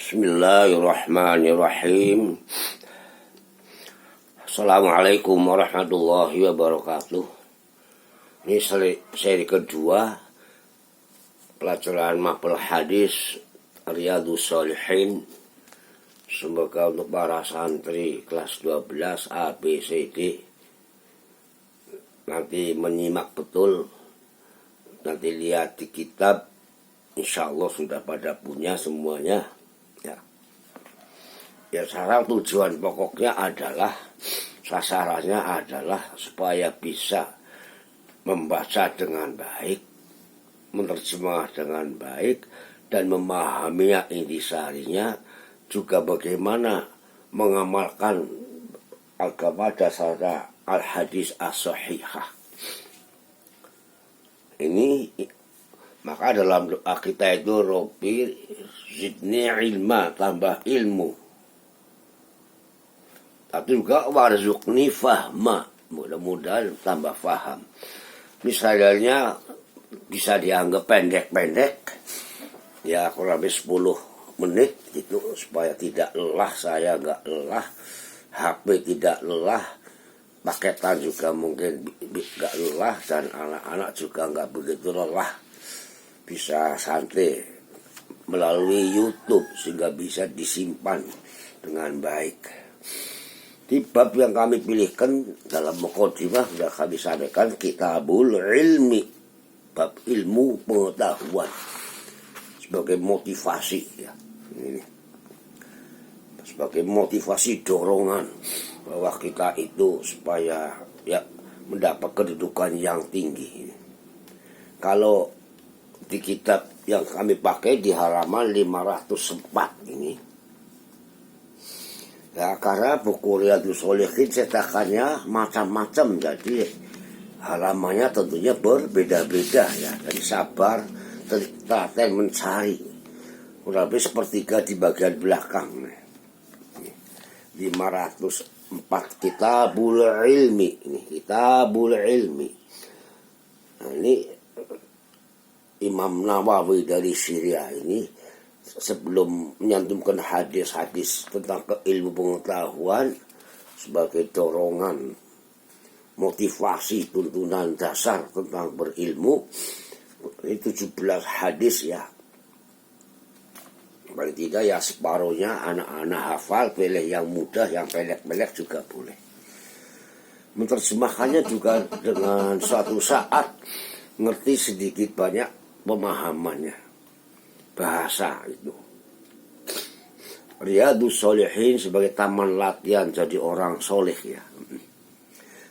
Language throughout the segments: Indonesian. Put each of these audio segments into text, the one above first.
Bismillahirrahmanirrahim. Assalamualaikum warahmatullahi wabarakatuh. Ini seri kedua pelajaran mapel hadis Riyadhus Shalihin. Semoga untuk para santri kelas 12 A, B, C, D nanti menyimak betul. Nanti lihat di kitab, insya Allah sudah pada punya semuanya. Ya, sekarang tujuan pokoknya adalah, sasarannya adalah supaya bisa membaca dengan baik, menerjemah dengan baik, dan memahaminya intisarinya, juga bagaimana mengamalkan agama dasar al-hadis as-sahihah. Ini maka dalam doa kita itu Rabbi zidni ilma, tambah ilmu. Tapi juga warzuqni fahma, mudah-mudahan tambah faham. Misalnya bisa dianggap pendek-pendek, ya kurang lebih 10 menit gitu, supaya tidak lelah, saya nggak lelah, HP tidak lelah, paketan juga mungkin nggak lelah, dan anak-anak juga nggak begitu lelah. Bisa santai melalui YouTube sehingga bisa disimpan dengan baik. Di bab yang kami pilihkan dalam mukadimah sudah kami sampaikan, Kitabul Ilmi, bab ilmu pengetahuan sebagai motivasi, ya. Ini sebagai motivasi dorongan bahwa kita itu supaya ya mendapat kedudukan yang tinggi. Kalau di kitab yang kami pakai di halaman 504 ini, ya, karena buku Riyadhus Shalihin cetakannya macam-macam, jadi halamannya tentunya berbeda-beda, ya. Jadi sabar, telaten mencari. Kurang lebih sepertiga di bagian belakang. 504 Kitabul Ilmi. Ini Kitabul Ilmi. Nah, ini Imam Nawawi dari Syria ini sebelum menyantumkan hadis-hadis tentang ilmu pengetahuan sebagai dorongan, motivasi, tuntunan dasar tentang berilmu, ini 17 hadis, ya. Paling tidak ya separuhnya anak-anak hafal, pilih yang mudah, yang pendek-pendek juga boleh. Menerjemahkannya juga dengan suatu saat ngerti sedikit banyak pemahamannya, bahasa itu. Riyadhus Shalihin sebagai taman latihan jadi orang soleh, ya.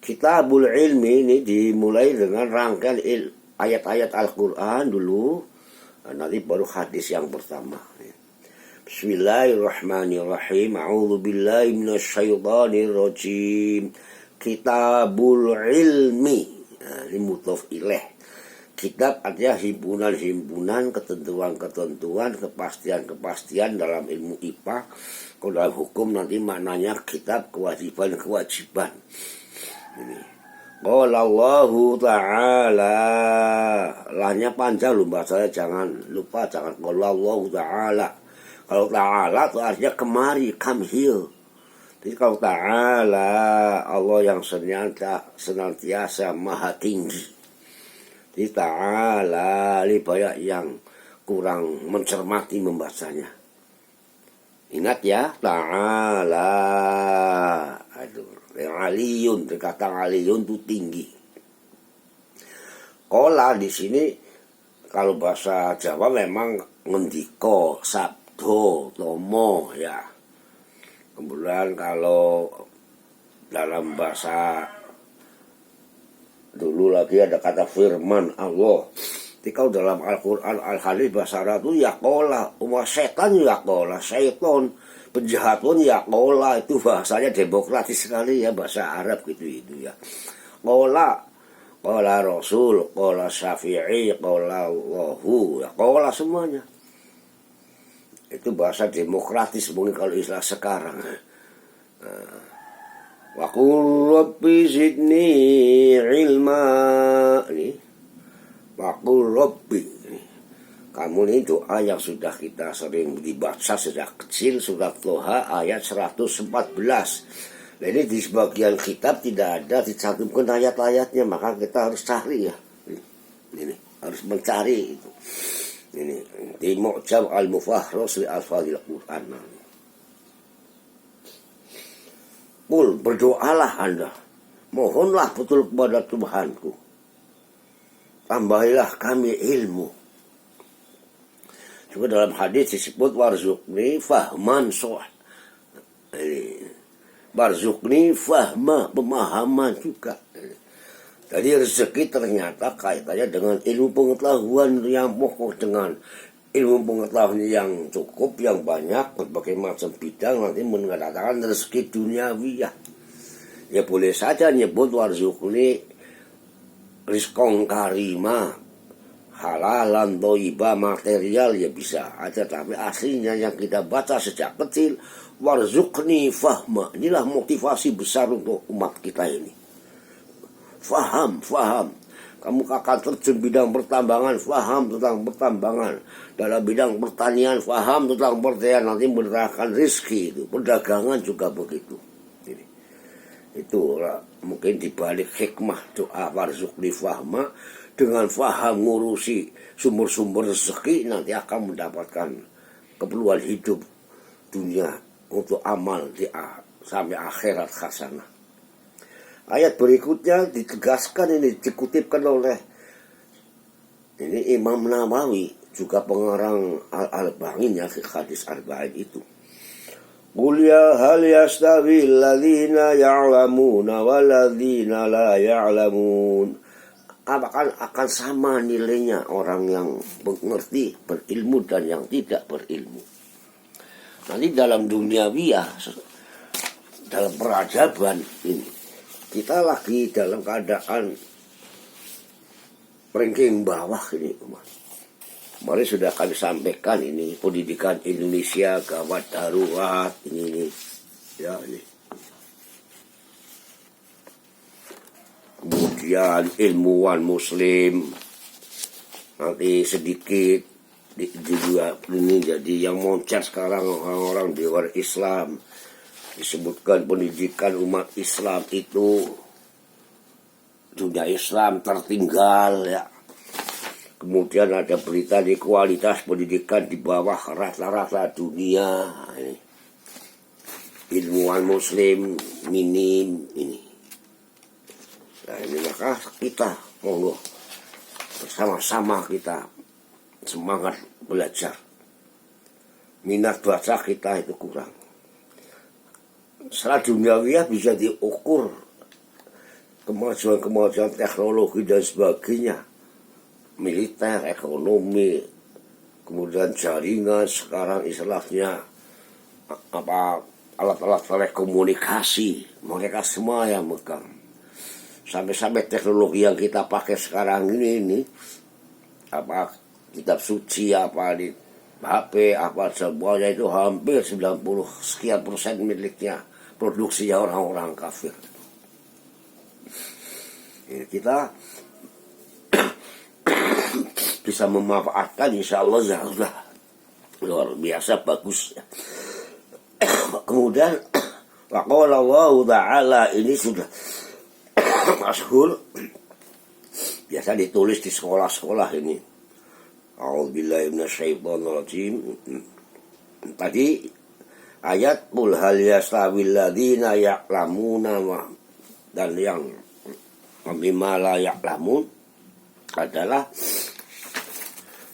Kitabul Ilmi ini dimulai dengan rangkaian ayat-ayat Al-Quran dulu, nanti baru hadis yang pertama. Bismillahirrahmanirrahim. A'udzubillahi minasyaitonir rajim. Kitabul Ilmi, nah, ini mudhof ilaih. Kitab artinya himpunan-himpunan, ketentuan-ketentuan, kepastian-kepastian dalam ilmu IPA. Kalau dalam hukum nanti maknanya kitab, kewajiban-kewajiban. Ini. Qala Allahu Ta'ala. Lahnya panjang loh, bahasanya jangan lupa, jangan qala Allahu Ta'ala. Kalau Ta'ala itu artinya kemari, come here. Jadi kalau Ta'ala, Allah yang senantiasa maha tinggi. Jadi Ta'ala, ini banyak yang kurang mencermati membacanya. Ingat ya, Ta'ala. Aduh, aliyun, kata aliyun itu tinggi. Kola di sini kalau bahasa Jawa memang ngendiko, sabdo, tomo, ya. Kemudian kalau dalam bahasa dulu lagi ada kata firman Allah. Jadi kalau dalam Al-Quran, Al-Hadis, bahasa Arab itu yakola. Umat setan yakola, syaiton, penjahat pun yakola. Itu bahasanya demokratis sekali, ya, bahasa Arab gitu itu, ya. Kola, kola Rasul, kola Syafi'i, kola Allahu, ya, kola semuanya. Itu bahasa demokratis mungkin kalau istilah sekarang. Wa qul rabbi zidni ilma. Wa qul rabbi. Kamu ini doa yang sudah kita sering dibaca sejak kecil, surat Toha ayat 114. Nah, ini di sebagian kitab tidak ada dicantumkan ayat-ayatnya, maka kita harus cari ya. Ini harus mencari itu. Ini di Mu'jam al-Mufahros li Alfadil Quran. Qul, berdoalah Anda, mohonlah betul kepada Tuhanku, tambahilah kami ilmu. Juga dalam hadis disebut warzuqni fahman soh. Warzuqni fahma, pemahaman juga. Jadi rezeki ternyata kaitannya dengan ilmu pengetahuan yang pokok, dengan ilmu pengetahuan yang cukup, yang banyak, berbagai macam bidang, nanti mendatangkan rezeki duniawiyah. Ya boleh saja nyebut warzuqni rizqon karima, halalan toiba, material ya bisa aja, tapi aslinya yang kita baca sejak kecil warzuqni fahma. Inilah motivasi besar untuk umat kita ini. Faham. Kamu akan terjun bidang pertambangan, faham tentang pertambangan. Dalam bidang pertanian, faham tentang pertanian, nanti mendatangkan rezeki itu. Perdagangan juga begitu. Itu mungkin dibalik hikmah doa warzuqni fahma. Dengan faham ngurusi sumber-sumber rezeki, nanti akan mendapatkan keperluan hidup dunia untuk amal sampai akhirat hasanah. Ayat berikutnya ditegaskan, ini dikutipkan oleh ini Imam Nawawi, juga pengarang Al-Arba'in, ya, hadis Arba'in itu. Qul ya hal yastawi alladhina ya'lamuna walladhina la ya'lamun. Akan sama nilainya orang yang mengerti, berilmu, dan yang tidak berilmu. Nanti dalam duniawiyah, dalam peradaban ini, kita lagi dalam keadaan ranking bawah ini. Kemarin sudah kami sampaikan ini, pendidikan Indonesia gawat darurat ini ya ini. Kemudian ilmuwan muslim nanti sedikit juga ini, jadi yang moncer sekarang orang-orang di luar Islam. Disebutkan pendidikan umat Islam itu, dunia Islam tertinggal ya. Kemudian ada berita di kualitas pendidikan di bawah rata-rata dunia. Ilmuwan muslim minim ini. Nah ini maka kita monggo bersama-sama kita semangat belajar. Minat baca kita itu kurang. Secara duniawiyah bisa diukur kemajuan teknologi dan sebagainya, militer, ekonomi, kemudian jaringan, sekarang istilahnya alat-alat telekomunikasi, mereka semua yang megang. Sampai-sampai teknologi yang kita pakai sekarang ini kitab suci, di HP, semuanya itu hampir 90 sekian persen miliknya, produksinya orang-orang kafir. Ini kita bisa memanfaatkan, insya Allah ya sudah luar biasa bagus. Kemudian waqala Allah Ta'ala, ini sudah masyhur, biasa ditulis di sekolah-sekolah ini. A'udzubillahi minasyaitonirrajim. Tadi ayat qul hal yastawil ladzina ya'lamuna dan yang mimma la ya'lamun adalah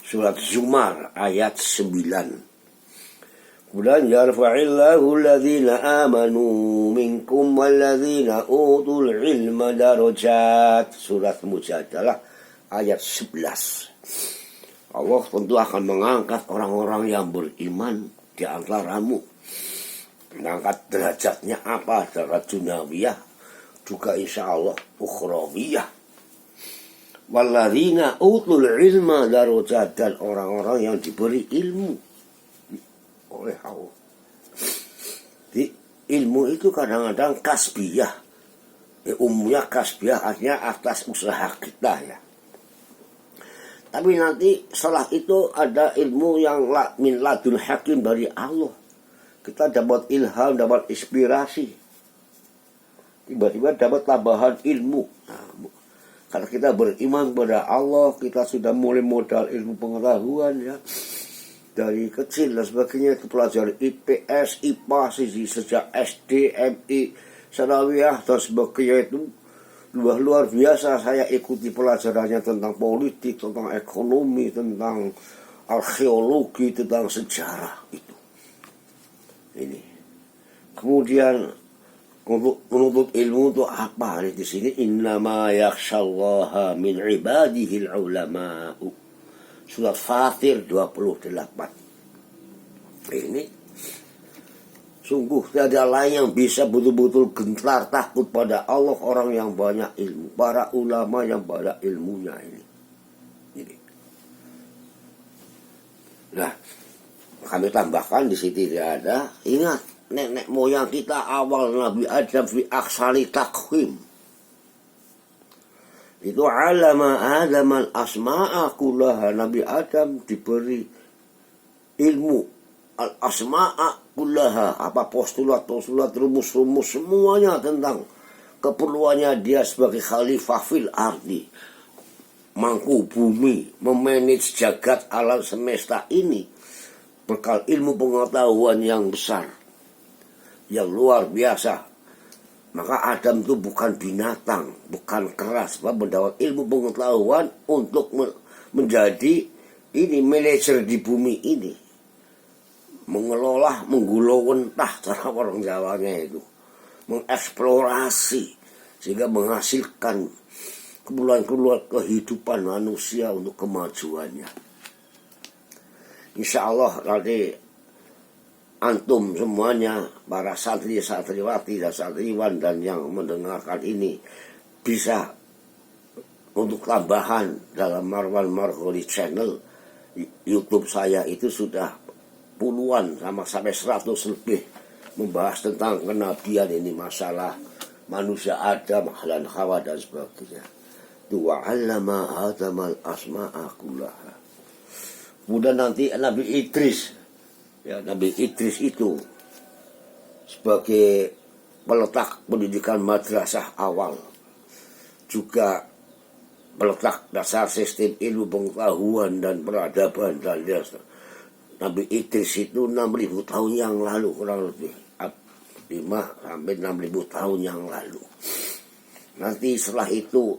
surat Zumar ayat 9. Kemudian yarfa'illahu alladhina amanu minkum walladhina utul ilma darajat. Surat Mujadalah ayat 11. Allah tentu akan mengangkat orang-orang yang beriman di antaramu. Mengangkat derajatnya apa? Derajat dunawiyah, juga insya Allah ukhrawiyah. Walladhina utul ilma darajat, dan orang-orang yang diberi ilmu oleh Allah. Di ilmu itu kadang-kadang kasbiyah. Umumnya kasbiyah artinya atas usaha kita ya. Tapi nanti setelah itu ada ilmu yang min ladun hakim dari Allah. Kita dapat ilham, dapat inspirasi. Tiba-tiba dapat tambahan ilmu. Nah, karena kita beriman pada Allah, kita sudah mulai modal ilmu pengetahuan ya. Dari kecil dan sebagainya, itu pelajaran IPS, IPA, sejak SD, MI, Sanawiyah dan sebagainya itu luar biasa. Saya ikuti pelajarannya tentang politik, tentang ekonomi, tentang arkeologi, tentang sejarah itu. Ini. Kemudian untuk menuntut ilmu itu apa? Di sini innama yakhshallaha min ibadihil ulama'u. Surat Fatir 28. Ini sungguh tiada lain yang bisa betul-betul gentar takut pada Allah orang yang banyak ilmu, para ulama yang banyak ilmunya ini. Nah, kami tambahkan di sini tidak ada. Ingat, nenek moyang kita awal Nabi Adam fi aksali takhwim. Itu alama Adam al-asma'a kullaha. Nabi Adam diberi ilmu al-asma'a kullaha, apa postulat-postulat, rumus-rumus semuanya tentang keperluannya dia sebagai khalifah fil ardi, mangku bumi, memanage jagat alam semesta ini, bekal ilmu pengetahuan yang besar, yang luar biasa. Maka Adam itu bukan binatang, bukan keras, mendapat ilmu pengetahuan untuk menjadi ini manajer di bumi ini, mengelola, menggulung-entah cara orang Jawanya itu, mengeksplorasi sehingga menghasilkan keperluan kehidupan manusia untuk kemajuannya. Insya Allah nanti antum semuanya, para santri, santriwati dan santriwan dan yang mendengarkan ini bisa untuk tambahan dalam Marwan Marghoni channel YouTube saya itu sudah puluhan sampai 100 lebih membahas tentang kenabian ini, masalah manusia Adam, dan Hawa dan sebagainya. Wa'allama Adamal asma'a kullaha. Kemudian nanti Nabi Idris, ya, Nabi Idris itu sebagai peletak pendidikan madrasah awal, juga peletak dasar sistem ilmu pengetahuan dan peradaban dan dasar. Nabi Idris itu 6.000 tahun yang lalu, kurang lebih 5 sampai 6.000 tahun yang lalu. Nanti setelah itu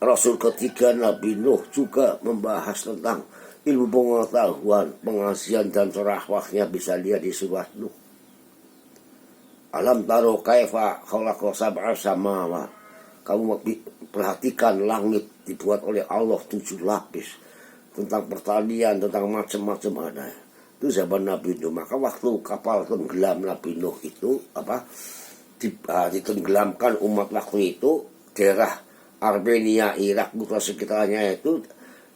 Rasul ketiga Nabi Nuh juga membahas tentang ilmu pengetahuan, pengasihan dan ceramahnya bisa lihat di surat Nuh. Alam taro kaifa khalaqa sab'a samawat. Kamu perhatikan langit dibuat oleh Allah 7 lapis. Tentang pertanian, tentang macam-macam ada. Itu zaman Nabi Nuh. Maka waktu kapal tenggelam Nabi Nuh itu ditenggelamkan umat waktu itu, daerah Armenia, Irak, bukan sekitarnya itu,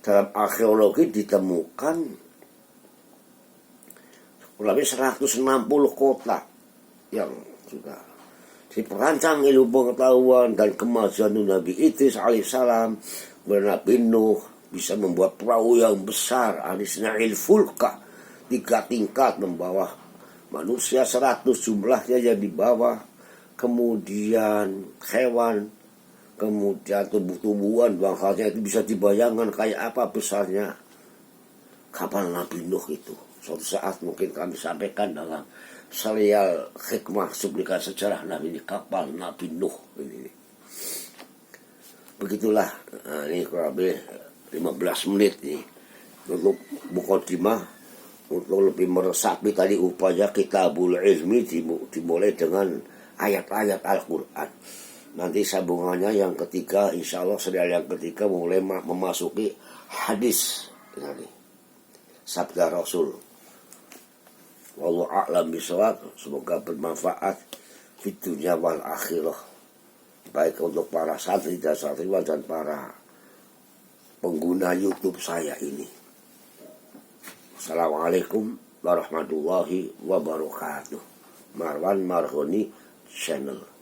dalam arkeologi ditemukan kurang lebih 160 kota yang sudah diperancang ilmu pengetahuan dan kemajuan Nabi Idris alaihissalam. Nabi Nuh bisa membuat perahu yang besar, Anisna'il Fulka, 3 tingkat membawa manusia 100 jumlahnya yang di bawah, kemudian hewan, kemudian tumbuh-tumbuhan, bangsanya itu bisa dibayangkan kayak apa besarnya kapal Nabi Nuh itu. Suatu saat mungkin kami sampaikan dalam serial hikmah cuplikan sejarah Nabi ini, kapal Nabi Nuh ini. Begitulah, ini kurang lebih 15 menit nih untuk mukadimah, untuk lebih meresapi tadi upaya Kitabul Ilmi dimulai dengan ayat-ayat Al-Quran. Nanti sambungannya yang ketiga, insya Allah serial yang ketiga mulai memasuki hadis ini, sabda Rasul. Wallahu a'lam bishawab. Semoga bermanfaat di dunia wal akhirah, baik untuk para santri dan santriwan dan para pengguna YouTube saya ini. Assalamualaikum warahmatullahi wabarakatuh. Marwan Marghoni Channel.